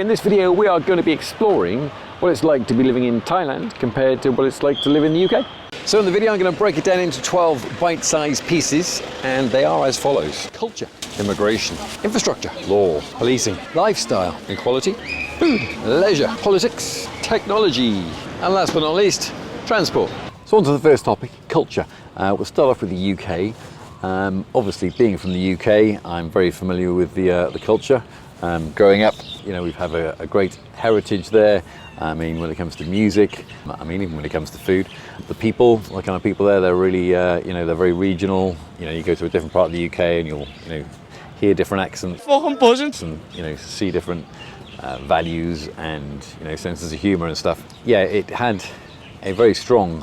In this video we are going to be exploring what it's like to be living in Thailand compared to what it's like to live in the UK. So in the video I'm going to break it down into 12 bite-sized pieces, and they are as follows: culture, immigration, infrastructure, law, policing, lifestyle, equality, food, leisure, politics, technology, and last but not least, transport. So on to the first topic, culture. We'll start off with the UK. Obviously, being from the UK, I'm very familiar with the culture. Growing up, you know, we have a great heritage there. I mean, when it comes to music, I mean, even when it comes to food, the people, the kind of people there, they're really, you know, they're very regional. You know, you go to a different part of the UK and you'll, you know, hear different accents and, you know, see different values and, you know, senses of humour and stuff. Yeah, it had a very strong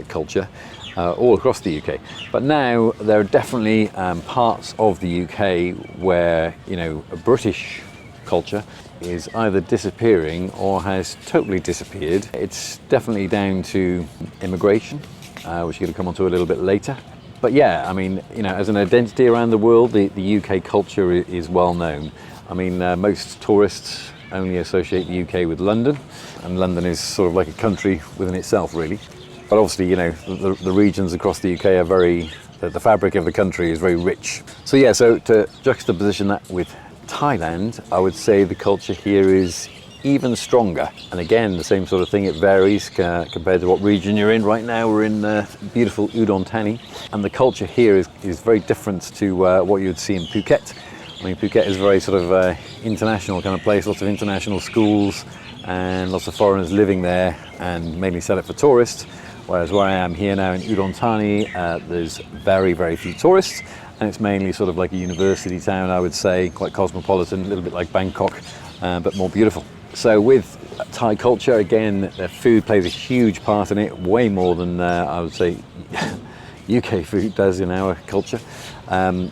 culture all across the UK. But now there are definitely parts of the UK where, you know, a British culture is either disappearing or has totally disappeared. It's definitely down to immigration, which we're going to come on to a little bit later. But yeah, I mean, you know, as an identity around the world, the UK culture is well known. I mean, most tourists only associate the UK with London, and London is sort of like a country within itself, really. But obviously, you know, the regions across the UK are very, the fabric of the country is very rich. So yeah, so to juxtaposition that with Thailand, I would say the culture here is even stronger. And again, the same sort of thing, it varies compared to what region you're in. Right now we're in beautiful Udon Thani, and the culture here is very different to what you would see in Phuket. I mean, Phuket is a very sort of international kind of place, lots of international schools and lots of foreigners living there, and mainly set up for tourists. Whereas where I am here now in Udon Thani, there's very, very few tourists, and it's mainly sort of like a university town, I would say, quite cosmopolitan, a little bit like Bangkok, but more beautiful. So with Thai culture, again, food plays a huge part in it, way more than I would say UK food does in our culture, and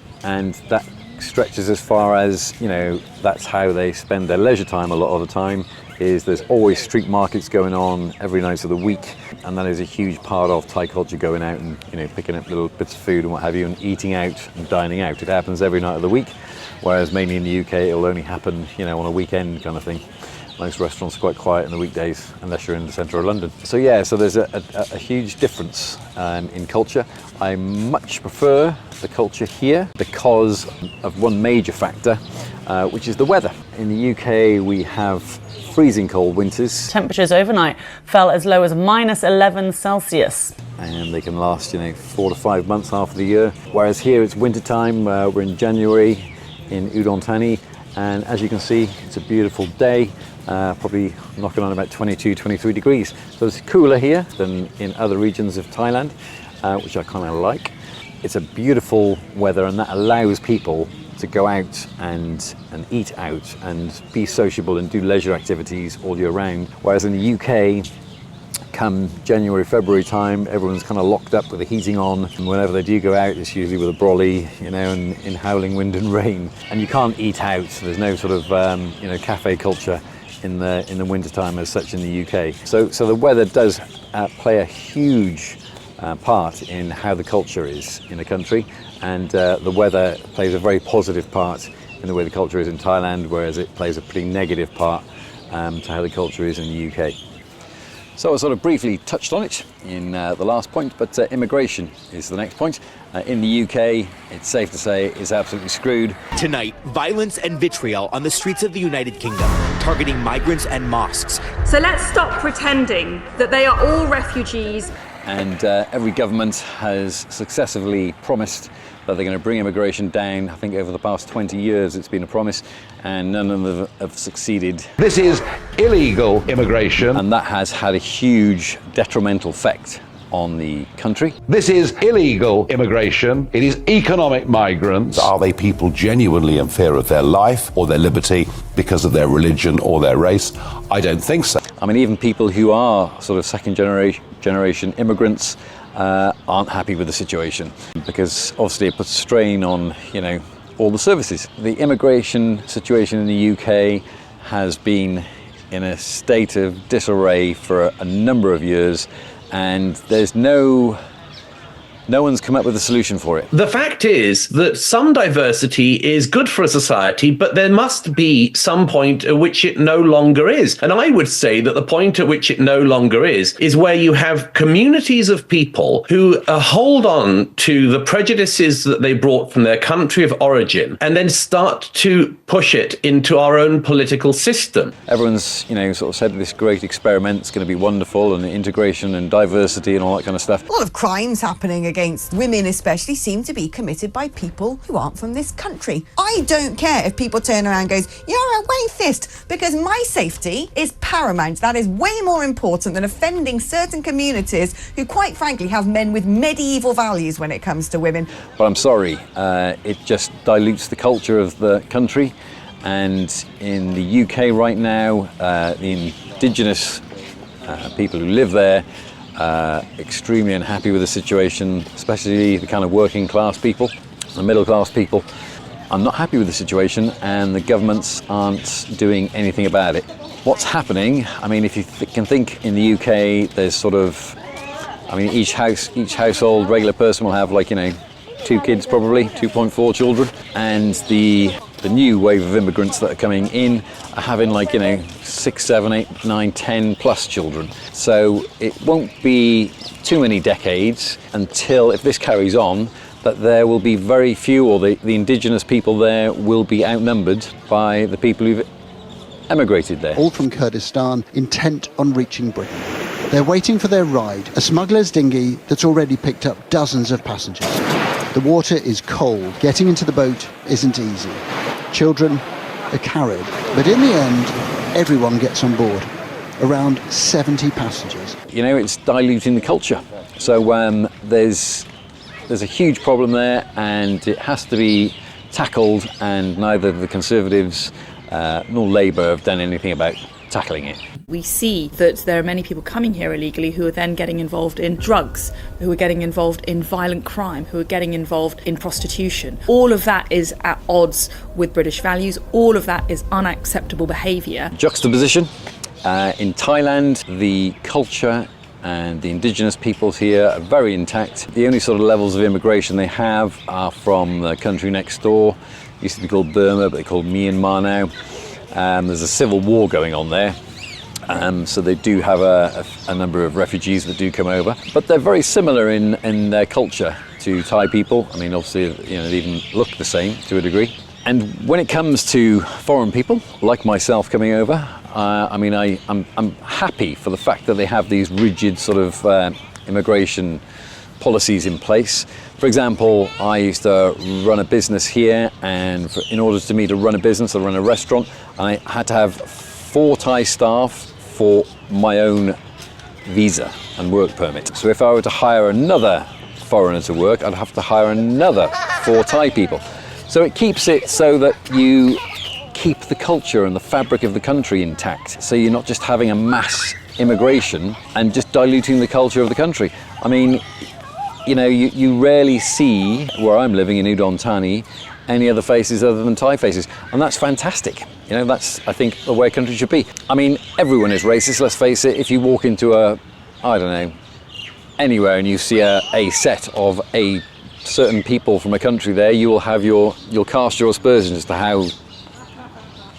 that stretches as far as, you know, that's how they spend their leisure time a lot of the time. There's always street markets going on every night of the week, and that is a huge part of Thai culture, going out and, you know, picking up little bits of food and what have you, and eating out and dining out. It happens every night of the week, whereas mainly in the UK it'll only happen, you know, on a weekend kind of thing. Most restaurants are quite quiet in the weekdays unless you're in the centre of London. So yeah, so there's a huge difference in culture. I much prefer the culture here because of one major factor, which is the weather. In the UK we have freezing cold winters. Temperatures overnight fell as low as -11°C. And they can last, you know, 4 to 5 months, half of the year. Whereas here it's winter time, we're in January in Udon Thani, and as you can see, it's a beautiful day, probably knocking on about 22, 23 degrees. So it's cooler here than in other regions of Thailand, which I kind of like. It's a beautiful weather, and that allows people to go out and eat out and be sociable and do leisure activities all year round. Whereas in the UK, come January, February time, everyone's kind of locked up with the heating on, and whenever they do go out, it's usually with a brolly, you know, and in howling wind and rain. And you can't eat out. There's no sort of you know, cafe culture in the winter time as such in the UK. So the weather does play a huge part in how the culture is in a country, and the weather plays a very positive part in the way the culture is in Thailand, whereas it plays a pretty negative part to how the culture is in the UK. So I sort of briefly touched on it in the last point, but immigration is the next point. In the UK, it's safe to say, is absolutely screwed. Tonight, violence and vitriol on the streets of the United Kingdom, targeting migrants and mosques. So let's stop pretending that they are all refugees. And every government has successively promised that they're going to bring immigration down. I think over the past 20 years it's been a promise, and none of them have succeeded. This is illegal immigration. And that has had a huge detrimental effect on the country. This is illegal immigration. It is economic migrants. Are they people genuinely in fear of their life or their liberty because of their religion or their race? I don't think so. I mean, even people who are sort of second generation immigrants aren't happy with the situation, because obviously it puts strain on, you know, all the services. The immigration situation in the UK has been in a state of disarray for a number of years, and there's no No one's come up with a solution for it. The fact is that some diversity is good for a society, but there must be some point at which it no longer is. And I would say that the point at which it no longer is where you have communities of people who hold on to the prejudices that they brought from their country of origin and then start to push it into our own political system. Everyone's, sort of said this great experiment's going to be wonderful, and integration and diversity and all that kind of stuff. A lot of crimes happening against women especially seem to be committed by people who aren't from this country. I don't care if people turn around and goes, you're a racist, because my safety is paramount. That is way more important than offending certain communities who, quite frankly, have men with medieval values when it comes to women. But I'm sorry, it just dilutes the culture of the country. And in the UK right now, the indigenous people who live there extremely unhappy with the situation, especially the kind of working class people, the middle class people. I'm not happy with the situation, and the governments aren't doing anything about it. What's happening, if you can think in the UK, there's sort of, each household, regular person will have 2 kids probably, 2.4 children, and the new wave of immigrants that are coming in are having 6, 7, 8, 9, 10 plus children. So it won't be too many decades until, if this carries on, that there will be very few, or the indigenous people there will be outnumbered by the people who've emigrated there. All from Kurdistan, intent on reaching Britain. They're waiting for their ride, a smuggler's dinghy that's already picked up dozens of passengers. The water is cold. Getting into the boat isn't easy. Children are carried. But in the end, everyone gets on board. Around 70 passengers. It's diluting the culture. So there's a huge problem there, and it has to be tackled, and neither the Conservatives nor Labour have done anything about tackling it. We see that there are many people coming here illegally who are then getting involved in drugs, who are getting involved in violent crime, who are getting involved in prostitution. All of that is at odds with British values. All of that is unacceptable behaviour. Juxtaposition. In Thailand, the culture and the indigenous peoples here are very intact. The only sort of levels of immigration they have are from the country next door. It used to be called Burma, but they're called Myanmar now. There's a civil war going on there. So they do have a number of refugees that do come over, but they're very similar in their culture to Thai people. Obviously, they even look the same to a degree. And when it comes to foreign people, like myself coming over, I'm happy for the fact that they have these rigid sort of immigration policies in place. For example, I used to run a business here, and in order for me to run a business, I run a restaurant, I had to have 4 Thai staff for my own visa and work permit. So if I were to hire another foreigner to work, I'd have to hire another 4 Thai people. So it keeps it so that you keep the culture and the fabric of the country intact. So you're not just having a mass immigration and just diluting the culture of the country. You rarely see, where I'm living in Udon Thani, any other faces other than Thai faces. And that's fantastic. That's, I think, the way a country should be. Everyone is racist, let's face it. If you walk into anywhere and you see a set of a certain people from a country there, you'll cast your aspersions as to how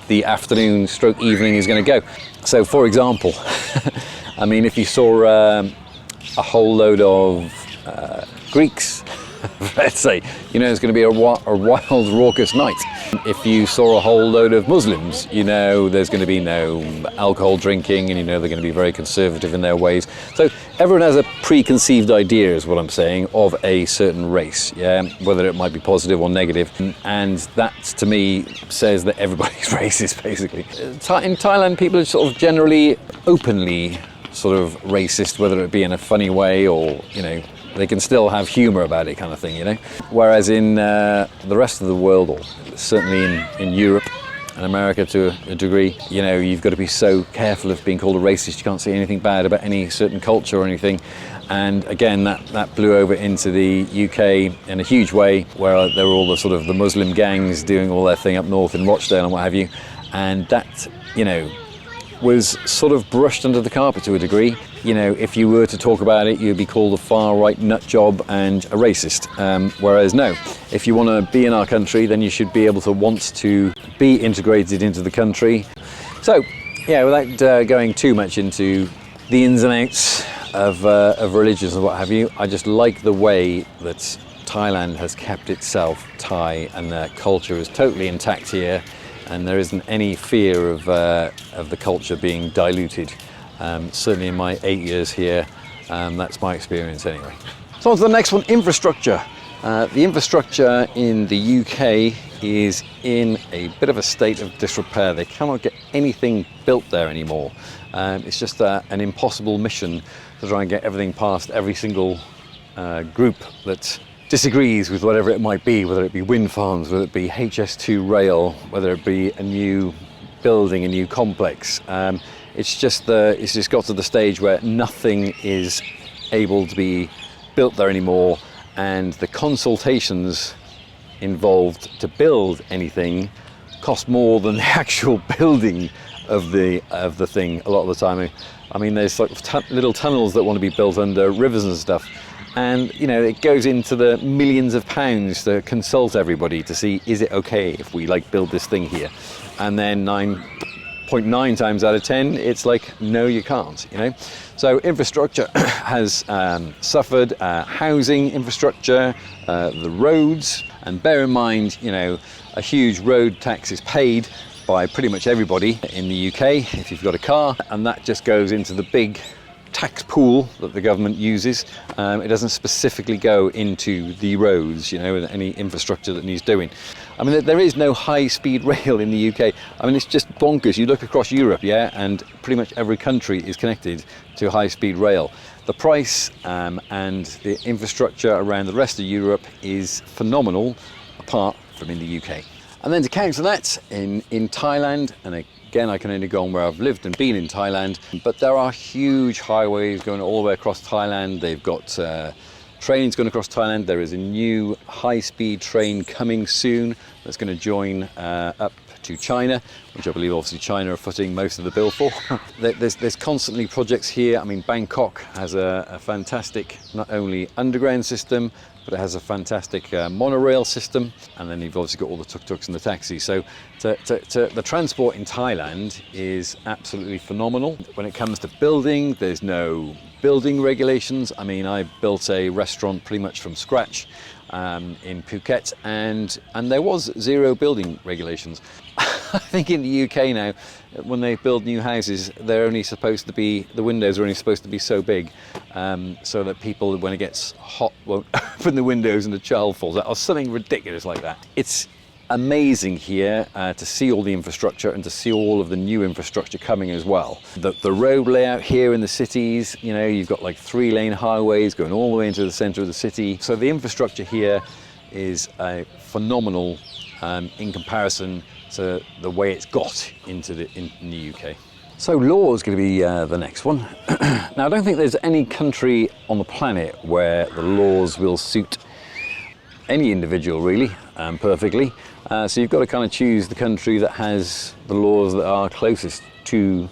the afternoon stroke evening is going to go. So, for example, if you saw a whole load of Greeks, let's say, it's going to be a wild, raucous night. If you saw a whole load of Muslims, there's going to be no alcohol drinking, and they're going to be very conservative in their ways. So everyone has a preconceived idea, is what I'm saying, of a certain race, whether it might be positive or negative. And that, to me, says that everybody's racist, basically. In Thailand, people are sort of generally openly sort of racist, whether it be in a funny way or, they can still have humour about it, kind of thing, Whereas in the rest of the world, or certainly in Europe and America to a degree, you've got to be so careful of being called a racist. You can't say anything bad about any certain culture or anything. And again, that blew over into the UK in a huge way, where there were all the sort of the Muslim gangs doing all their thing up north in Rochdale and what have you. And that, was sort of brushed under the carpet to a degree. You know, if you were to talk about it, you'd be called a far-right nut job and a racist. Whereas no, if you want to be in our country, then you should be able to want to be integrated into the country. So, yeah, without going too much into the ins and outs of religions and what have you, I just like the way that Thailand has kept itself Thai, and their culture is totally intact here, and there isn't any fear of the culture being diluted. Certainly in my 8 years here, that's my experience anyway. So on to the next one, infrastructure. The infrastructure in the UK is in a bit of a state of disrepair. They cannot get anything built there anymore. It's just an impossible mission to try and get everything past every single group that disagrees with whatever it might be, whether it be wind farms, whether it be HS2 rail, whether it be a new building, a new complex. It's just got to the stage where nothing is able to be built there anymore, and the consultations involved to build anything cost more than the actual building of the thing a lot of the time. I mean, there's like little tunnels that want to be built under rivers and stuff, and you know, it goes into the millions of pounds to consult everybody to see, is it okay if we like build this thing here? And then 9.9 times out of 10, it's like, no, you can't, you know. So infrastructure has suffered, housing infrastructure, the roads, and bear in mind, you know, a huge road tax is paid by pretty much everybody in the UK if you've got a car, and that just goes into the big tax pool that the government uses. It doesn't specifically go into the roads, you know, any infrastructure that needs doing. I mean, there is no high-speed rail in the UK. I mean, it's just bonkers. You look across Europe, yeah, and pretty much every country is connected to high-speed rail. The price and the infrastructure around the rest of Europe is phenomenal, apart from in the UK. And then to counter that, in Thailand, and again, I can only go on where I've lived and been in Thailand, but there are huge highways going all the way across Thailand. They've got trains going across Thailand. There is a new high-speed train coming soon that's going to join up to China, which I believe obviously China are footing most of the bill for. There's constantly projects here. I mean, Bangkok has a fantastic, not only underground system, but it has a fantastic monorail system, and then you've obviously got all the tuk-tuks and the taxis. So the transport in Thailand is absolutely phenomenal. When it comes to building, there's no building regulations. I mean, I built a restaurant pretty much from scratch in Phuket, and there was zero building regulations. I think in the UK now, when they build new houses, they're only supposed to be, the windows are only supposed to be so big, so that people, when it gets hot, won't open the windows and the child falls out, or something ridiculous like that. It's amazing here to see all the infrastructure and to see all of the new infrastructure coming as well. The road layout here in the cities, you know, you've got like 3-lane highways going all the way into the centre of the city. So the infrastructure here is phenomenal in comparison to the way it's got in the UK. So law is going to be the next one. Now, I don't think there's any country on the planet where the laws will suit any individual really perfectly. So you've got to kind of choose the country that has the laws that are closest to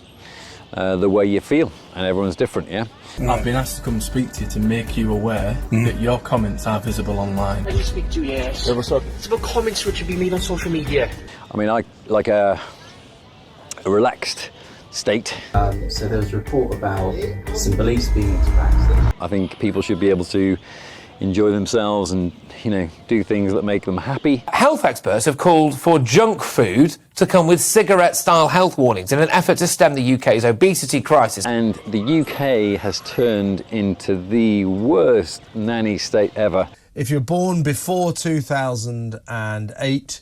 the way you feel, and everyone's different, yeah? I've been asked to come speak to you to make you aware that your comments are visible online. I just speak to you, yes. Yeah, what's up? It's about comments which have been made on social media. I mean, I like a relaxed state. So there was a report about some police being extracted. I think people should be able to enjoy themselves and, you know, do things that make them happy. Health experts have called for junk food to come with cigarette-style health warnings in an effort to stem the UK's obesity crisis. And the UK has turned into the worst nanny state ever. If you're born before 2008,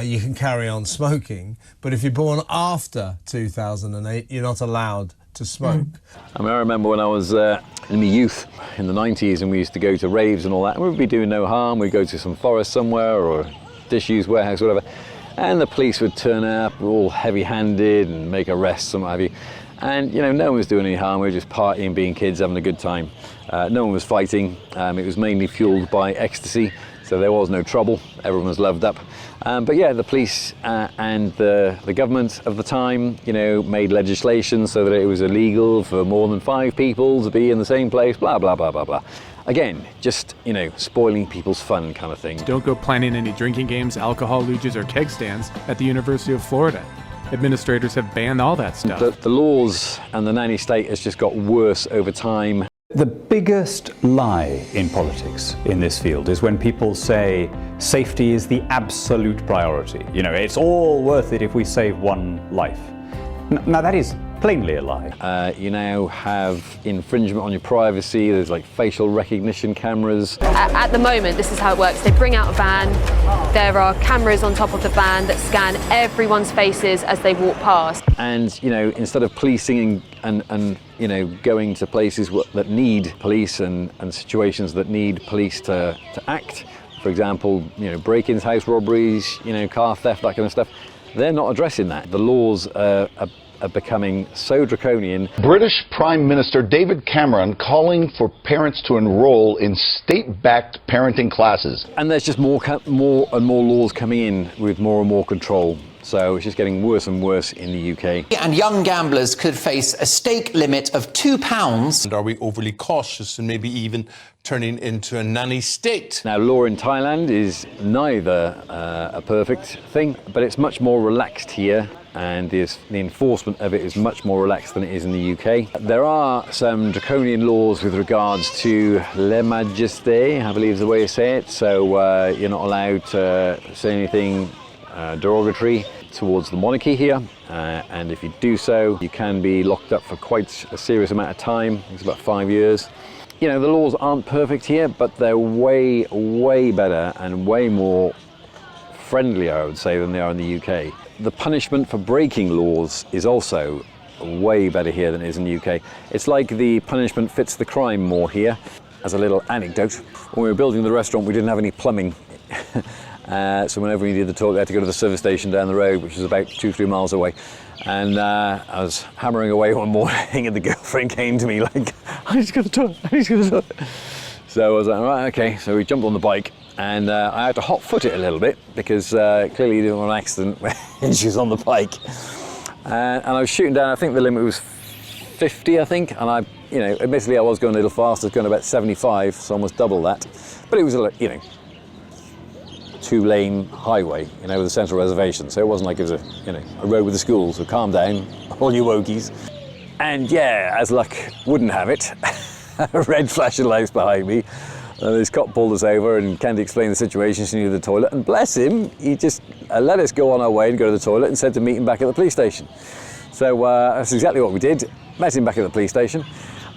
you can carry on smoking, but if you're born after 2008, you're not allowed to smoke. I mean, I remember when I was in my youth in the 90s, and we used to go to raves and all that, and we'd be doing no harm. We'd go to some forest somewhere or a disused warehouse, whatever, and the police would turn up all heavy-handed and make arrests and what have you. And, you know, no one was doing any harm. We were just partying, being kids, having a good time. No one was fighting. It was mainly fueled by ecstasy. So there was no trouble, everyone was loved up. But yeah, the police and the government of the time, you know, made legislation so that it was illegal for more than 5 people to be in the same place, blah, blah, blah, blah, blah. Again, just, you know, spoiling people's fun kind of thing. Don't go planning any drinking games, alcohol luges, or keg stands at the University of Florida. Administrators have banned all that stuff. The laws and the nanny state has just got worse over time. The biggest lie in politics in this field is when people say safety is the absolute priority. You know, it's all worth it if we save one life. Now that is plainly a lie. You now have infringement on your privacy. There's like facial recognition cameras. At the moment, this is how it works. They bring out a van. There are cameras on top of the van that scan everyone's faces as they walk past. And, you know, instead of policing and you know, going to places that need police and situations that need police to act, for example, you know, break-ins, house robberies, you know, car theft, that kind of stuff, they're not addressing that. The laws are becoming so draconian. British Prime Minister David Cameron calling for parents to enroll in state-backed parenting classes. And there's just more and more laws coming in with more and more control. So it's just getting worse and worse in the UK. And young gamblers could face a stake limit of £2. And are we overly cautious and maybe even turning into a nanny state? Now, law in Thailand is neither a perfect thing, but it's much more relaxed here, and the enforcement of it is much more relaxed than it is in the UK. There are some draconian laws with regards to le majesté, I believe is the way to say it. So you're not allowed to say anything derogatory towards the monarchy here, and if you do so, you can be locked up for quite a serious amount of time. It's about 5 years. You know, the laws aren't perfect here, but they're way, way better and way more friendlier, I would say, than they are in the UK. The punishment for breaking laws is also way better here than it is in the UK. It's like the punishment fits the crime more here. As a little anecdote, when we were building the restaurant, we didn't have any plumbing. So whenever we needed the toilet, we had to go to the service station down the road, which was about 2-3 miles away. And I was hammering away one morning, and the girlfriend came to me like, I need to go to the toilet, I need to go to the toilet. So I was like, right, okay. So we jumped on the bike, and I had to hot foot it a little bit because clearly you didn't want an accident when she was on the bike. And I was shooting down, I think the limit was 50, I think. And I, you know, admittedly I was going a little fast, I was going about 75, so almost double that. But it was, you know, 2-lane highway, you know, with a central reservation. So it wasn't like it was a, you know, a road with a school, so calm down, all you wokies. And yeah, as luck wouldn't have it, a red flashing lights behind me. And this cop pulled us over and Candy explained the situation. She needed the toilet, and bless him, he just let us go on our way and go to the toilet and said to meet him back at the police station. So that's exactly what we did. Met him back at the police station.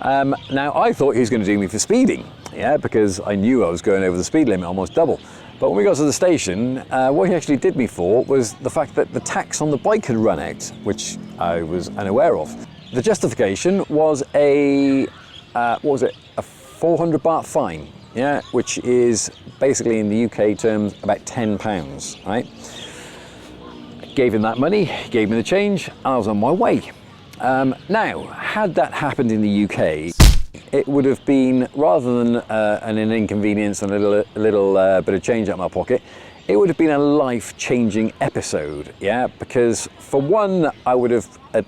Now I thought he was going to do me for speeding, yeah, because I knew I was going over the speed limit, almost double. But when we got to the station, what he actually did me for was the fact that the tax on the bike had run out, which I was unaware of. The justification was a, what was it, a 400 baht fine, yeah, which is basically in the UK terms about £10, right? Gave him that money, gave me the change, and I was on my way. Now, had that happened in the UK, it would have been, rather than an inconvenience and a little bit of change out of my pocket, it would have been a life-changing episode, yeah? Because for one, I would have, at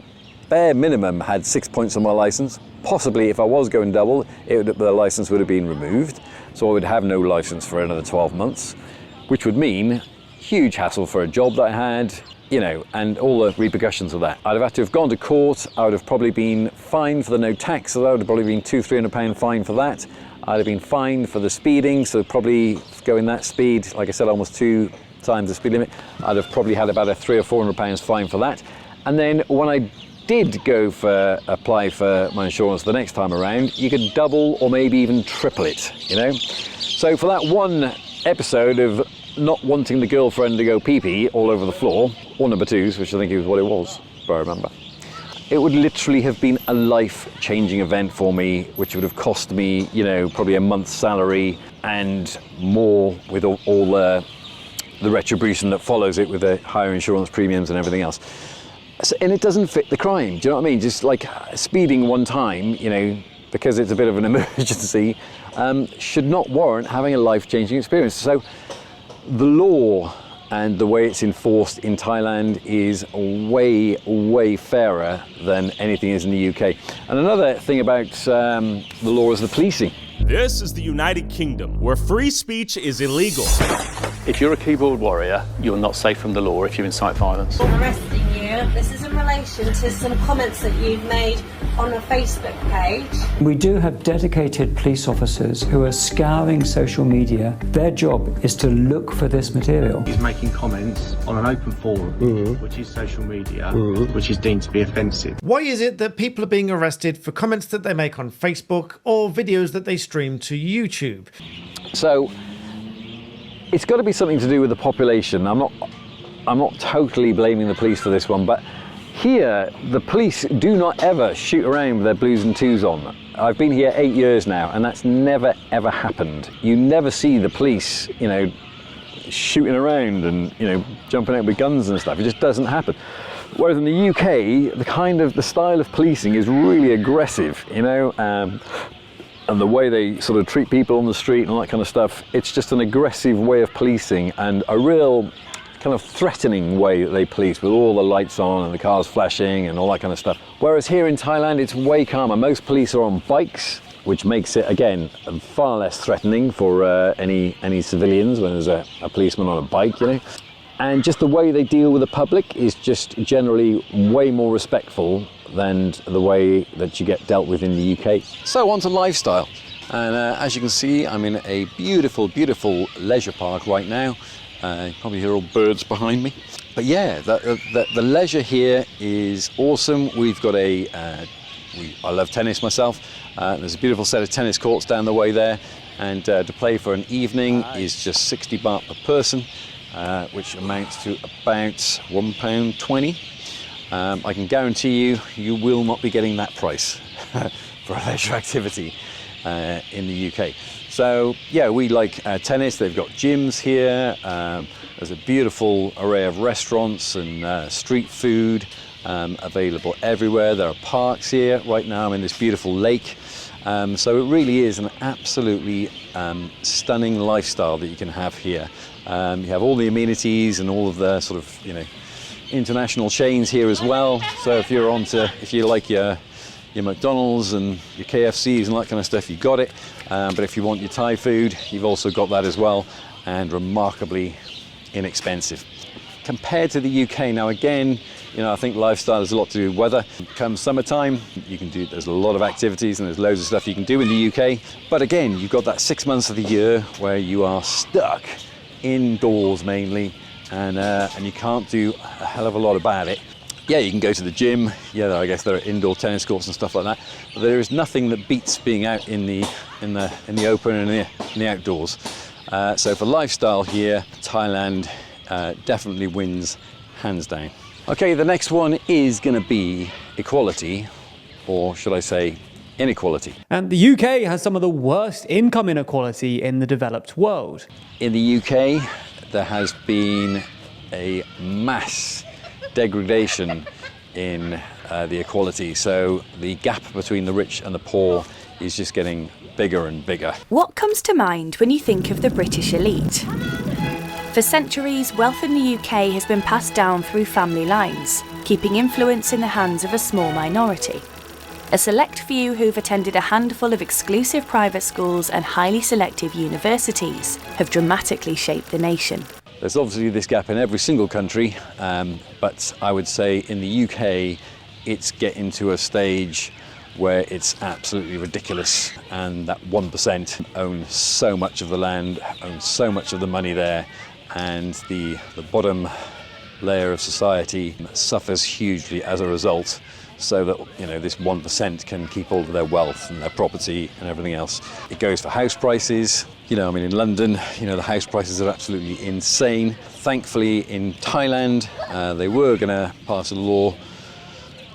bare minimum, had 6 points on my license. Possibly, if I was going double, the license would have been removed. So I would have no license for another 12 months, which would mean huge hassle for a job that I had, you know, and all the repercussions of that. I'd have had to have gone to court. I would have probably been fined for the no tax, so that would have probably been £200-300 fine for that. I'd have been fined for the speeding, so probably going that speed, like I said, almost 2 times the speed limit. I'd have probably had about a £300 or £400 fine for that. And then when I did go for apply for my insurance the next time around, you could double or maybe even triple it, you know. So for that one episode of not wanting the girlfriend to go pee-pee all over the floor, or number 2s, which I think is what it was, if I remember, it would literally have been a life-changing event for me, which would have cost me, you know, probably a month's salary and more with all the retribution that follows it with the higher insurance premiums and everything else. So, and it doesn't fit the crime, do you know what I mean? Just like speeding one time, you know, because it's a bit of an emergency, should not warrant having a life-changing experience. So the law and the way it's enforced in Thailand is way, way fairer than anything is in the UK. And another thing about the law is the policing. This is the United Kingdom, where free speech is illegal. If you're a keyboard warrior, you're not safe from the law if you incite violence. I'm arresting you. This is in relation to some comments that you've made on a Facebook page. We do have dedicated police officers who are scouring social media. Their job is to look for this material. He's making comments on an open forum, which is social media, which is deemed to be offensive. Why is it that people are being arrested for comments that they make on Facebook or videos that they stream to YouTube? So it's got to be something to do with the population. I'm not totally blaming the police for this one, but here the police do not ever shoot around with their blues and twos on. I've been here 8 years now, and that's never ever happened. You never see the police, you know, shooting around and, you know, jumping out with guns and stuff. It just doesn't happen. Whereas in the UK, the style of policing is really aggressive, you know, and the way they sort of treat people on the street and all that kind of stuff. It's just an aggressive way of policing and a real kind of threatening way that they police, with all the lights on and the cars flashing and all that kind of stuff. Whereas here in Thailand, it's way calmer. Most police are on bikes, which makes it, again, far less threatening for any civilians when there's a policeman on a bike, you know. And just the way they deal with the public is just generally way more respectful than the way that you get dealt with in the UK. So on to lifestyle. And as you can see, I'm in a beautiful, beautiful leisure park right now. You probably hear all birds behind me. But yeah, the leisure here is awesome. We've got I love tennis myself. There's a beautiful set of tennis courts down the way there. And to play for an evening is just 60 baht per person, which amounts to about £1.20. I can guarantee you will not be getting that price for a leisure activity in the UK. So yeah, we like tennis. They've got gyms here. There's a beautiful array of restaurants and street food available everywhere. There are parks here. Right now I'm in this beautiful lake. So it really is an absolutely stunning lifestyle that you can have here. You have all the amenities and all of the sort of, you know, international chains here as well. So if you like your McDonald's and your KFCs and that kind of stuff, you got it. But if you want your Thai food, you've also got that as well, and remarkably inexpensive. Compared to the UK, now again, you know, I think lifestyle has a lot to do with weather. Come summertime, there's a lot of activities and there's loads of stuff you can do in the UK. But again, you've got that 6 months of the year where you are stuck indoors mainly, and you can't do a hell of a lot about it. Yeah, you can go to the gym. Yeah, I guess there are indoor tennis courts and stuff like that. But there is nothing that beats being out in the open and in the outdoors. So for lifestyle here, Thailand definitely wins hands down. Okay, the next one is going to be equality, or should I say inequality. And the UK has some of the worst income inequality in the developed world. In the UK, there has been a mass degradation in the equality. So the gap between the rich and the poor is just getting bigger and bigger. What comes to mind when you think of the British elite? For centuries, wealth in the UK has been passed down through family lines, keeping influence in the hands of a small minority. A select few who've attended a handful of exclusive private schools and highly selective universities have dramatically shaped the nation. There's obviously this gap in every single country, but I would say in the UK it's getting to a stage where it's absolutely ridiculous, and that 1% own so much of the land, own so much of the money there, and the bottom layer of society suffers hugely as a result, so that, you know, this 1% can keep all of their wealth and their property and everything else. It goes for house prices. You know, I mean, in London, you know, the house prices are absolutely insane. Thankfully, in Thailand, they were going to pass a law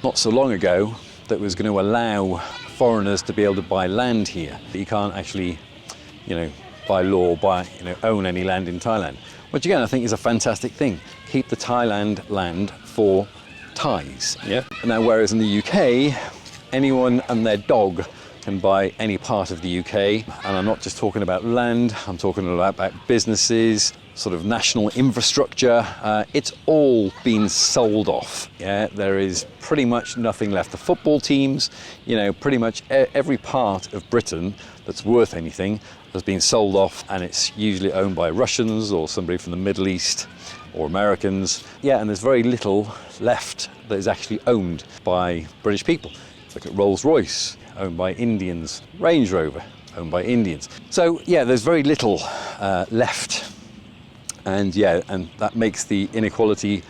not so long ago that was going to allow foreigners to be able to buy land here. You can't actually, you know, by law, own any land in Thailand, which again I think is a fantastic thing. Keep the Thailand land for Thais. Yeah. Now, whereas in the UK, anyone and their dog can buy any part of the UK. And I'm not just talking about land, I'm talking about businesses, sort of national infrastructure. It's all been sold off. Yeah, there is pretty much nothing left. The football teams, you know, pretty much every part of Britain that's worth anything has been sold off, and it's usually owned by Russians or somebody from the Middle East or Americans. Yeah, and there's very little left that is actually owned by British people. Look at Rolls-Royce, owned by Indians. Range Rover, owned by Indians. So yeah, there's very little left. And yeah, and that makes the inequality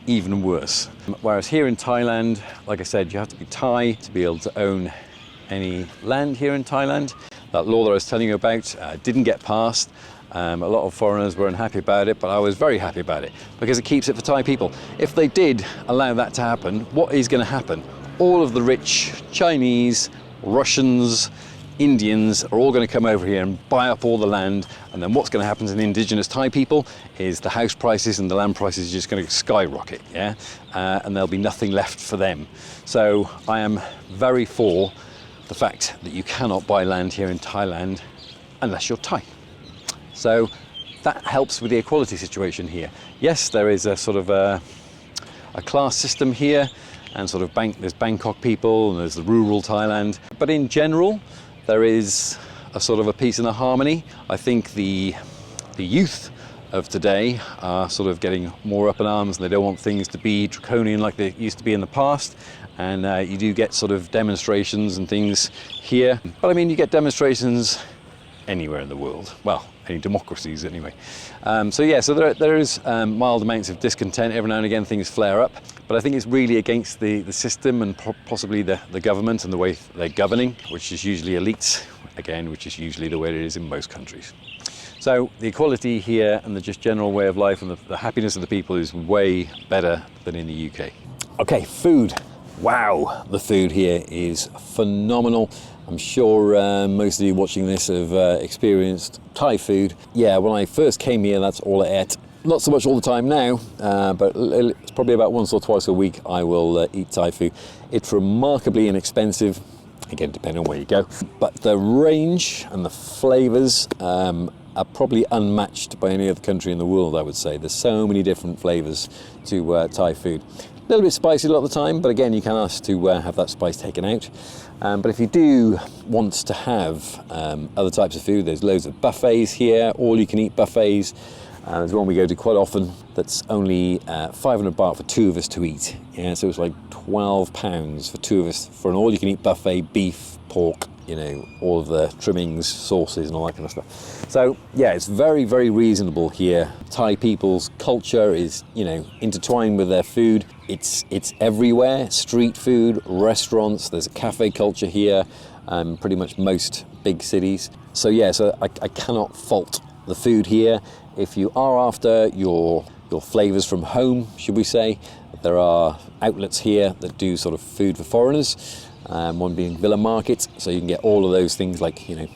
even worse. Whereas here in Thailand, like I said, you have to be Thai to be able to own any land here in Thailand. That law that I was telling you about didn't get passed. A lot of foreigners were unhappy about it, but I was very happy about it because it keeps it for Thai people. If they did allow that to happen, what is going to happen? All of the rich Chinese, Russians, Indians are all going to come over here and buy up all the land, and then what's going to happen to the indigenous Thai people is the house prices and the land prices are just going to skyrocket, yeah? And there'll be nothing left for them. So I am very for the fact that you cannot buy land here in Thailand unless you're Thai. So that helps with the equality situation here. Yes, there is a sort of a class system here, and sort of there's Bangkok people and there's the rural Thailand. But in general, there is a sort of a peace and a harmony. I think the youth of today are sort of getting more up in arms, and they don't want things to be draconian like they used to be in the past. And you do get sort of demonstrations and things here. But I mean, you get demonstrations anywhere in the world. Well, any democracies anyway. So yeah, so there is mild amounts of discontent. Every now and again things flare up. But I think it's really against the system and possibly the government and the way they're governing, which is usually elites, again, which is usually the way it is in most countries. So the equality here and the just general way of life and the happiness of the people is way better than in the UK. Okay, food. Wow, the food here is phenomenal. I'm sure most of you watching this have experienced Thai food. Yeah, when I first came here, that's all I ate. Not so much all the time now, but it's probably about once or twice a week I will eat Thai food. It's remarkably inexpensive, again, depending on where you go. But the range and the flavours are probably unmatched by any other country in the world, I would say. There's so many different flavours to Thai food. A little bit spicy a lot of the time, but again, you can ask to have that spice taken out. But if you do want to have other types of food, there's loads of buffets here, all-you-can-eat buffets. There's one we go to quite often that's only 500 baht for two of us to eat. Yeah, so it's like £12 for two of us for an all-you-can-eat buffet, beef, pork, you know, all of the trimmings, sauces and all that kind of stuff. So yeah, it's very, very reasonable here. Thai people's culture is, you know, intertwined with their food. It's everywhere, street food, restaurants, there's a cafe culture here, pretty much most big cities. So yeah, so I cannot fault the food here. If you are after your flavours from home, should we say, there are outlets here that do sort of food for foreigners. One being Villa Market, so you can get all of those things like, you know,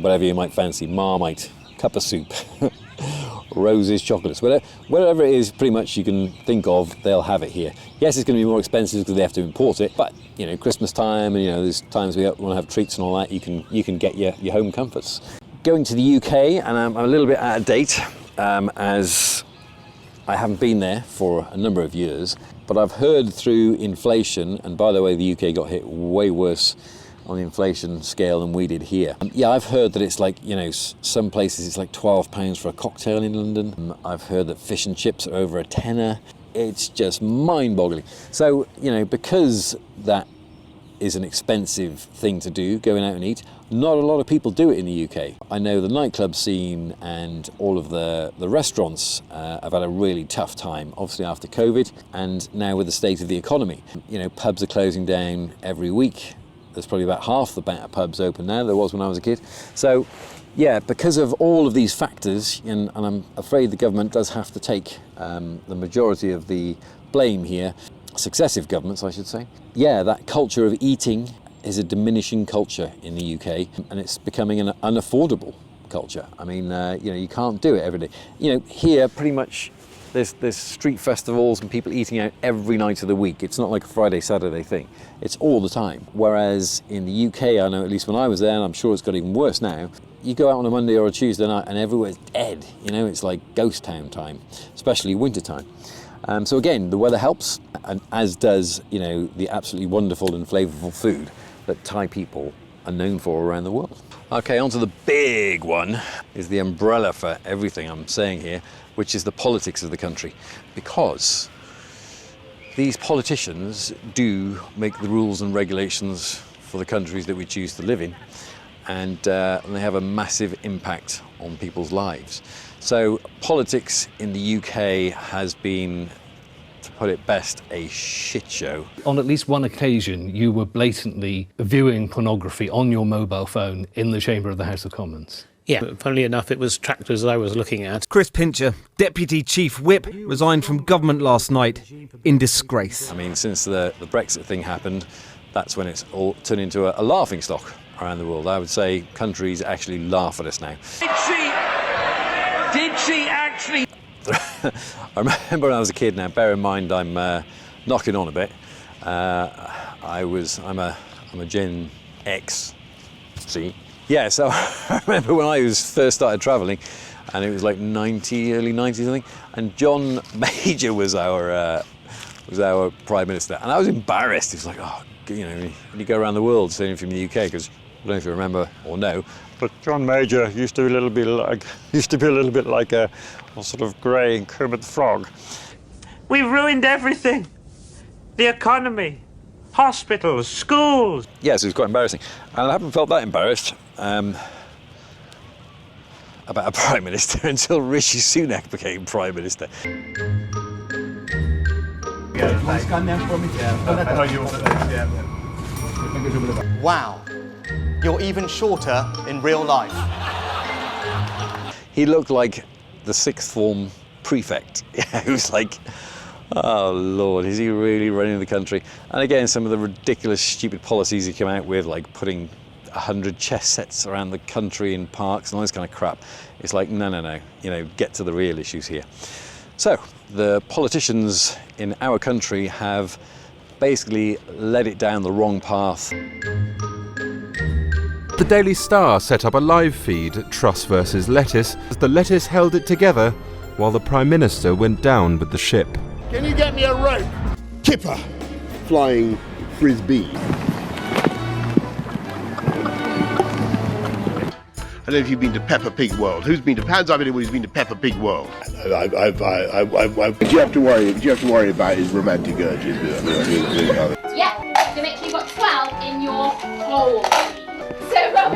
whatever you might fancy, Marmite, cup of soup, roses, chocolates, whatever it is pretty much you can think of, they'll have it here. Yes, it's going to be more expensive because they have to import it, but, you know, Christmas time and, you know, there's times we want to have treats and all that, you can get your home comforts. Going to the UK, and I'm a little bit out of date, as I haven't been there for a number of years, but I've heard through inflation, and by the way, the UK got hit way worse on the inflation scale than we did here. Yeah, I've heard that it's like, you know, some places it's like £12 for a cocktail in London. I've heard that fish and chips are over a tenner. It's just mind-boggling. So, you know, because that is an expensive thing to do, going out and eat, not a lot of people do it in the UK. I know the nightclub scene and all of the restaurants have had a really tough time, obviously after COVID, and now with the state of the economy. You know, pubs are closing down every week. There's probably about half the pubs open now there was when I was a kid. So yeah, because of all of these factors, and I'm afraid the government does have to take the majority of the blame here, successive governments I should say. Yeah, that culture of eating is a diminishing culture in the UK, and it's becoming an unaffordable culture. I mean, you know, you can't do it every day. You know, here pretty much There's street festivals and people eating out every night of the week. It's not like a Friday, Saturday thing. It's all the time. Whereas in the UK, I know at least when I was there, and I'm sure it's got even worse now, you go out on a Monday or a Tuesday night and everywhere's dead. You know, it's like ghost town time, especially winter time. So again, the weather helps, and as does, you know, the absolutely wonderful and flavourful food that Thai people are known for around the world. Okay, on to the big one, is the umbrella for everything I'm saying here, which is the politics of the country. Because these politicians do make the rules and regulations for the countries that we choose to live in, and they have a massive impact on people's lives. So politics in the UK has been, to put it best, a shit show. On at least one occasion, you were blatantly viewing pornography on your mobile phone in the chamber of the House of Commons. Yeah, funnily enough, it was tractors I was looking at. Chris Pincher, Deputy Chief Whip, resigned from government last night in disgrace. I mean, since the Brexit thing happened, that's when it's all turned into a laughing stock around the world. I would say countries actually laugh at us now. Did she actually? I remember when I was a kid. Now, bear in mind, I'm knocking on a bit. I'm a Gen X. See, yeah. So I remember when I first started travelling, and it was like early 90s, I think. And John Major was our Prime Minister, and I was embarrassed. It was like, oh, you know, when you go around the world, saying from the UK, because I don't know if you remember or know, but John Major used to be a little bit like a sort of grey Kermit the Frog. We ruined everything. The economy, hospitals, schools. Yes, it was quite embarrassing. And I haven't felt that embarrassed about a Prime Minister until Rishi Sunak became Prime Minister. Wow, you're even shorter in real life. He looked like the sixth form prefect. He was like, oh Lord, is he really running the country? And again, some of the ridiculous, stupid policies he came out with, like putting 100 chess sets around the country in parks and all this kind of crap. It's like, no, you know, get to the real issues here. So, the politicians in our country have basically led it down the wrong path. The Daily Star set up a live feed, Truss versus Lettuce, as the lettuce held it together while the Prime Minister went down with the ship. Can you get me a rope? Kipper, flying frisbee. I don't know if you've been to Peppa Pig World. Who's been to? Hands up anyone who's been to Peppa Pig World. What you have to worry about is romantic urges. Yeah, so make sure you've got 12 in your hole. So that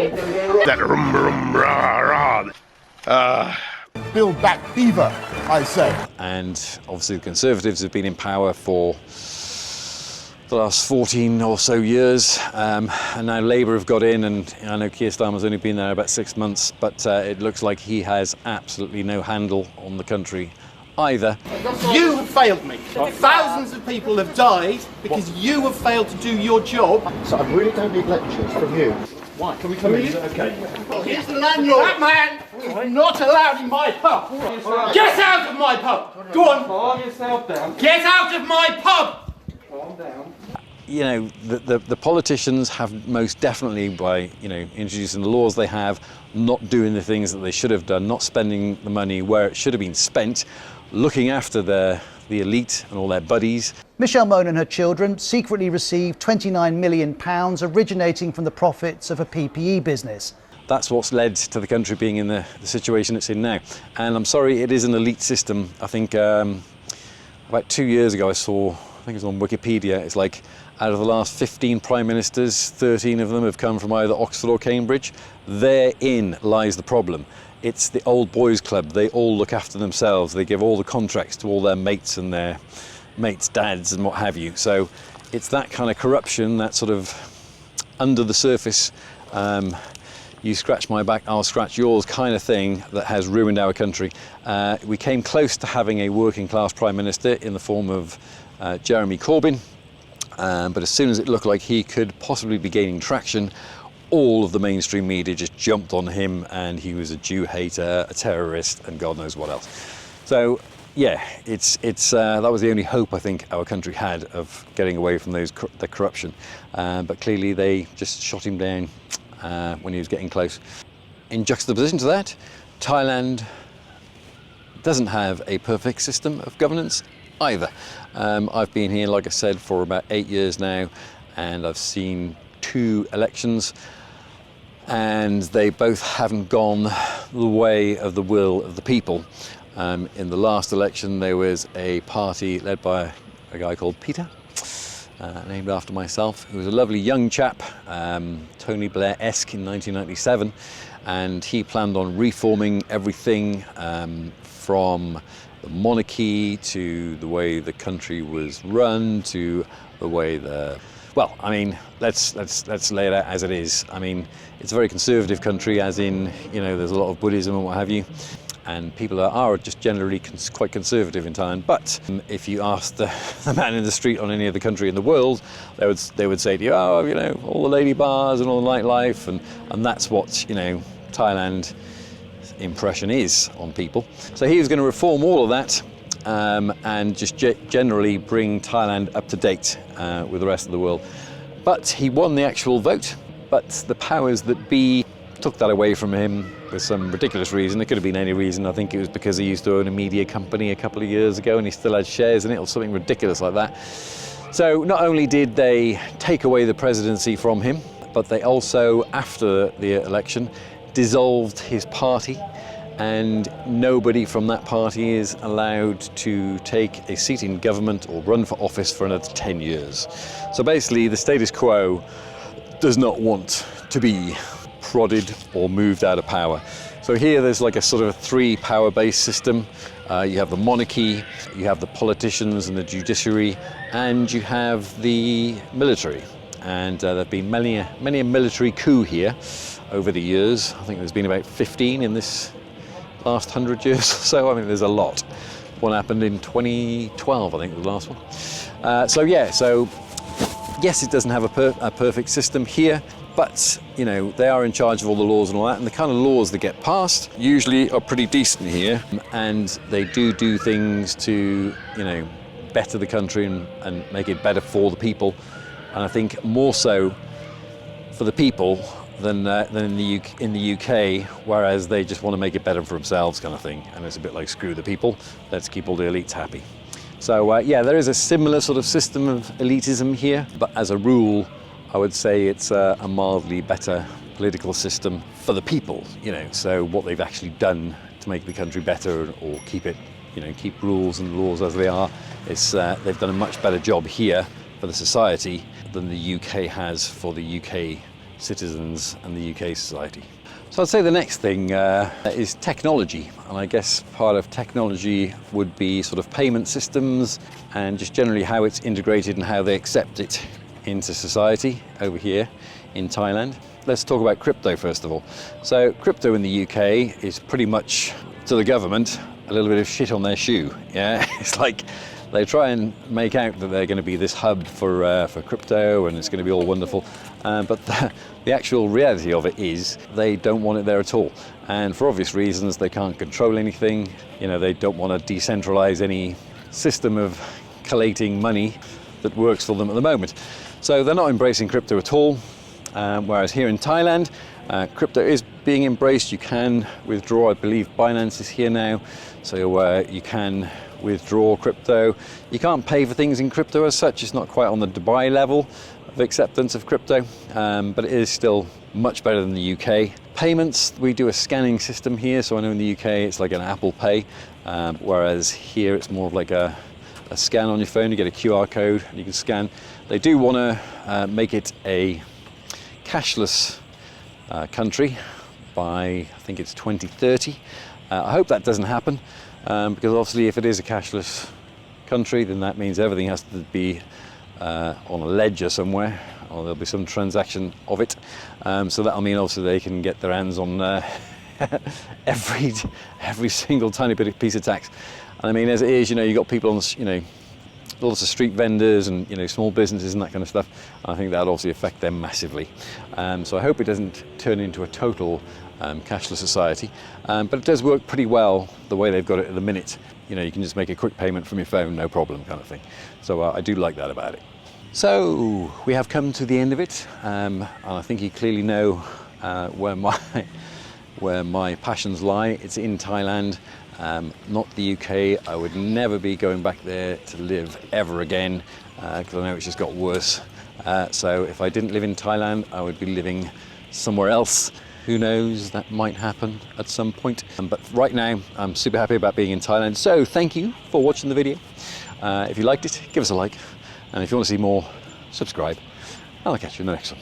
build back beaver, I say. And obviously the Conservatives have been in power for the last 14 or so years, and now Labour have got in, and I know Keir Starmer's only been there about 6 months, but it looks like he has absolutely no handle on the country either. You have failed me. Thousands of people have died because you have failed to do your job. So I really don't need lectures from you. Why? Can we come in? Okay. Here's the landlord. That man is not allowed in my pub. Get out of my pub. Go on. Calm yourself down. Get out of my pub. Calm down. You know, the politicians have most definitely, by, you know, introducing the laws they have, not doing the things that they should have done, not spending the money where it should have been spent, looking after the elite and all their buddies. Michelle Mone and her children secretly received £29 million originating from the profits of a PPE business. That's what's led to the country being in the situation it's in now. And I'm sorry, it is an elite system. I think about 2 years ago I saw, I think it was on Wikipedia, it's like out of the last 15 prime ministers, 13 of them have come from either Oxford or Cambridge. Therein lies the problem. It's the old boys club. They all look after themselves. They give all the contracts to all their mates and their mates' dads and what have you. So it's that kind of corruption, that sort of under the surface, you scratch my back, I'll scratch yours kind of thing that has ruined our country. We came close to having a working class prime minister in the form of Jeremy Corbyn, but as soon as it looked like he could possibly be gaining traction, all of the mainstream media just jumped on him, and he was a Jew hater, a terrorist, and God knows what else. So yeah, that was the only hope I think our country had of getting away from the corruption. But clearly they just shot him down when he was getting close. In juxtaposition to that, Thailand doesn't have a perfect system of governance either. I've been here, like I said, for about 8 years now, and I've seen 2 elections, and they both haven't gone the way of the will of the people. In the last election, there was a party led by a guy called Peter, named after myself, who was a lovely young chap, Tony Blair-esque in 1997, and he planned on reforming everything from the monarchy to the way the country was run to the way well, I mean, let's lay it out as it is. I mean, it's a very conservative country, as in, you know, there's a lot of Buddhism and what have you, and people are just generally quite conservative in Thailand. But if you ask the man in the street on any other country in the world, they would say to you, oh, you know, all the lady bars and all the nightlife, and that's what, you know, Thailand impression is on people. So he was going to reform all of that and just generally bring Thailand up to date with the rest of the world. But he won the actual vote, but the powers that be took that away from him for some ridiculous reason. It could have been any reason. I think it was because he used to own a media company a couple of years ago and he still had shares in it or something ridiculous like that. So not only did they take away the presidency from him, but they also, after the election, dissolved his party, and nobody from that party is allowed to take a seat in government or run for office for another 10 years. So basically the status quo does not want to be prodded or moved out of power. So here there's like a sort of a 3 power-based system. You have the monarchy, you have the politicians and the judiciary, and you have the military. And there have been many a military coup here over the years. I think there's been about 15 in this last 100 years or so. I mean, there's a lot. One happened in 2012, I think, was the last one. So yes, it doesn't have a perfect system here, but, you know, they are in charge of all the laws and all that, and the kind of laws that get passed usually are pretty decent here, and they do things to, you know, better the country and make it better for the people. And I think more so for the people than in the UK, whereas they just want to make it better for themselves, kind of thing. And it's a bit like, screw the people, let's keep all the elites happy. So yeah, there is a similar sort of system of elitism here, but as a rule, I would say it's a mildly better political system for the people, you know. So what they've actually done to make the country better or keep it, you know, keep rules and laws as they are, it's they've done a much better job here for the society than the UK has for the UK citizens and the UK society. So I'd say the next thing is technology, and I guess part of technology would be sort of payment systems and just generally how it's integrated and how they accept it into society over here in Thailand. Let's talk about crypto first of all. So crypto in the UK is pretty much, to the government, a little bit of shit on their shoe. Yeah, it's like they try and make out that they're going to be this hub for crypto and it's going to be all wonderful, but the actual reality of it is they don't want it there at all. And for obvious reasons, they can't control anything. You know, they don't want to decentralize any system of collating money that works for them at the moment. So they're not embracing crypto at all. Whereas here in Thailand, crypto is being embraced. You can withdraw, I believe Binance is here now, so you can withdraw crypto. You can't pay for things in crypto as such. It's not quite on the Dubai level of acceptance of crypto, but it is still much better than the UK. Payments, we do a scanning system here, so I know in the UK it's like an Apple Pay, whereas here it's more of like a scan on your phone. You get a QR code and you can scan. They do want to make it a cashless country by, I think it's 2030. I hope that doesn't happen, because obviously if it is a cashless country, then that means everything has to be on a ledger somewhere, or there'll be some transaction of it. So that'll mean obviously they can get their hands on every single tiny bit of piece of tax. And I mean, as it is, you know, you've got people on, you know, lots of street vendors and, you know, small businesses and that kind of stuff. I think that'll obviously affect them massively. So I hope it doesn't turn into a total cashless society. But it does work pretty well the way they've got it at the minute. you know, you can just make a quick payment from your phone, no problem kind of thing. So I do like that about it. So we have come to the end of it, and I think you clearly know where my passions lie. It's in Thailand, not the UK. I would never be going back there to live ever again, because I know it's just got worse. So if I didn't live in Thailand, I would be living somewhere else. Who knows, that might happen at some point. But right now, I'm super happy about being in Thailand. So thank you for watching the video. If you liked it, give us a like. And if you want to see more, subscribe. I'll catch you in the next one.